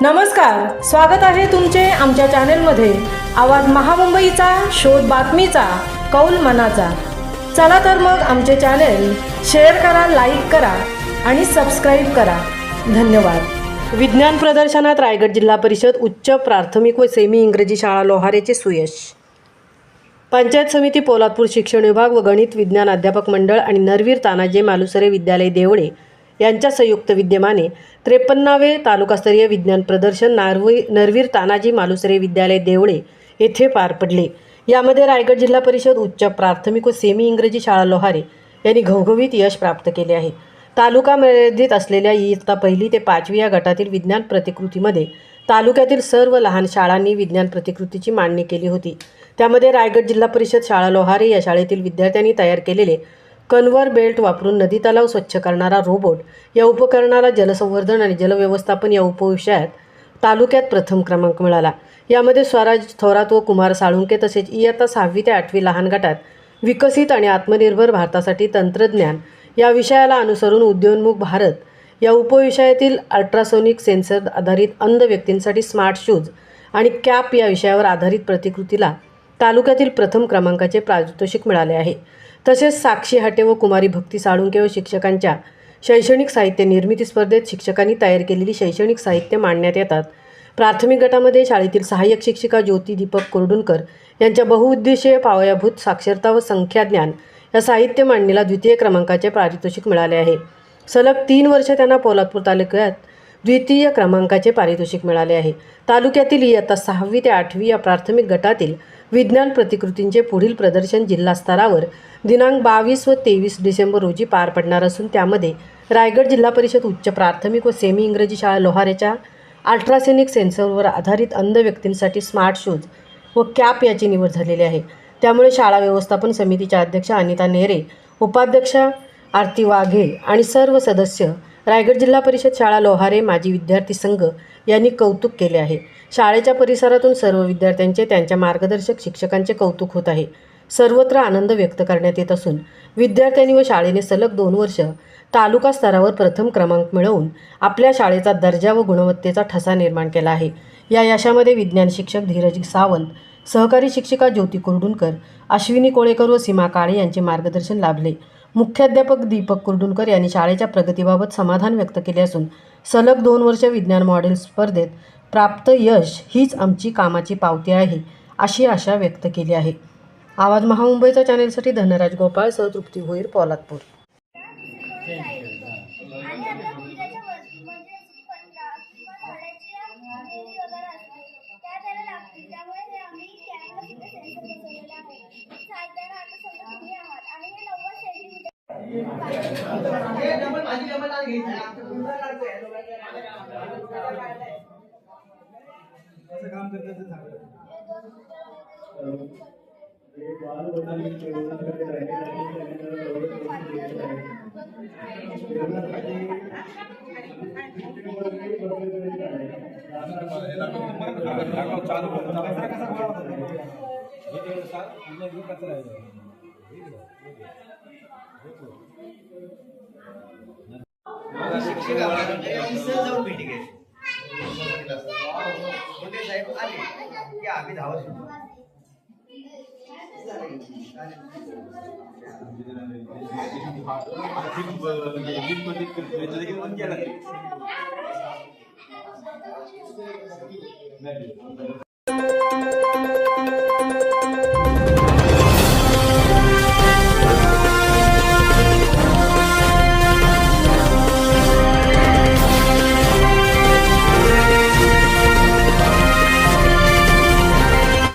नमस्कार, स्वागत आहे तुमचे आमच्या चॅनेलमध्ये। आवाज महामुंबईचा, शोध बातमीचा, कौल मनाचा। चला तर मग आमचे चॅनेल शेअर करा, लाईक करा आणि सबस्क्राईब करा। धन्यवाद। विज्ञान प्रदर्शनात रायगड जिल्हा परिषद उच्च प्राथमिक व सेमी इंग्रजी शाळा लोहारेचे सुयश। पंचायत समिती पोलादपूर शिक्षण विभाग व गणित विज्ञान अध्यापक मंडळ आणि नरवीर तानाजी मालुसरे विद्यालय देवळे यांच्या संयुक्त विद्यमाने 53वे तालुकास्तरीय विज्ञान प्रदर्शन नरवीर तानाजी मालुसरे विद्यालय देवळे येथे पार पडले। यामध्ये रायगड जिल्हा परिषद उच्च प्राथमिक व सेमी इंग्रजी शाळा लोहारे यांनी घवघवीत यश प्राप्त केले आहे। तालुका मर्यादित असलेल्या इयत्ता 1ली ते 5वी या गटातील विज्ञान प्रतिकृतीमध्ये तालुक्यातील सर्व लहान शाळांनी विज्ञान प्रतिकृतीची मांडणी केली होती। त्यामध्ये रायगड जिल्हा परिषद शाळा लोहारे या शाळेतील विद्यार्थ्यांनी तयार केलेले कन्व्हर बेल्ट वापरून नदी तलाव स्वच्छ करणारा रोबोट या उपकरणाला जलसंवर्धन आणि जलव्यवस्थापन या उपविषयात तालुक्यात प्रथम क्रमांक मिळाला। यामध्ये स्वराज थोरात व कुमार साळुंके तसेच इयत्ता 6वी ते 8वी लहान गटात विकसित आणि आत्मनिर्भर भारतासाठी तंत्रज्ञान या विषयाला अनुसरून उद्योन्मुख भारत या उपविषयातील अल्ट्रासोनिक सेन्सर आधारित अंध व्यक्तींसाठी स्मार्ट शूज आणि कॅप या विषयावर आधारित प्रतिकृतीला तालुक्यातील प्रथम क्रमांकाचे पारितोषिक मिळाले आहे। तसेच साक्षी हाटे व कुमारी भक्ती साळुंके व शिक्षकांच्या शैक्षणिक साहित्य निर्मिती स्पर्धेत शिक्षकांनी तयार केलेली शैक्षणिक साहित्य मांडण्यात येतात। प्राथमिक गटामध्ये शाळेतील सहाय्यक शिक्षिका ज्योती दीपक कोरडूनकर यांच्या बहुउद्देशीय पायाभूत साक्षरता व संख्याज्ञान या साहित्य मांडणीला द्वितीय क्रमांकाचे पारितोषिक मिळाले आहे। सलग 3 वर्ष त्यांना पोलादपूर तालुक्यात द्वितीय क्रमांकाचे पारितोषिक मिळाले आहे। तालुक्यातील इयत्ता 6वी ते 8वी या प्राथमिक गटातील विज्ञान प्रतिकृतींचे पुढील प्रदर्शन जिल्हा स्तरावर दिनांक 22 व 23 डिसेंबर रोजी पार पडणार असून त्यामध्ये रायगड जिल्हा परिषद उच्च प्राथमिक व सेमी इंग्रजी शाळा लोहारेच्या अल्ट्रासोनिक सेन्सरवर आधारित अंध व्यक्तींसाठी स्मार्ट शूज व कॅप याची निवड झालेली आहे। त्यामुळे शाळा व्यवस्थापन समितीच्या अध्यक्षा अनिता नेरे, उपाध्यक्षा आरती वाघे आणि सर्व सदस्य रायगड जिल्हा परिषद शाळा लोहारे माजी विद्यार्थी संघ यांनी कौतुक केले आहे। शाळेच्या परिसरातून सर्व विद्यार्थ्यांचे त्यांच्या मार्गदर्शक शिक्षकांचे कौतुक होत आहे। सर्वत्र आनंद व्यक्त करण्यात येत असून विद्यार्थ्यांनी व शाळेने सलग 2 वर्ष तालुका स्तरावर प्रथम क्रमांक मिळवून आपल्या शाळेचा दर्जा व गुणवत्तेचा ठसा निर्माण केला आहे। या यशामध्ये विज्ञान शिक्षक धीरज सावंत, सहकारी शिक्षिका ज्योती कोरडूनकर, अश्विनी कोळेकर व सीमा काळे यांचे मार्गदर्शन लाभले। मुख्याध्यापक दीपक कोरडूनकर यांनी शाळेच्या प्रगतीबाबत समाधान व्यक्त केले असून सलग 2 वर्ष विज्ञान मॉडेल स्पर्धेत प्राप्त यश हीच आमची कामाची पावती आहे अशी आशा व्यक्त केली आहे। आवाज महामुंबईचा चॅनेलसाठी धनराज गोपाळ सह तृप्ती भोईर, पोलादपूर।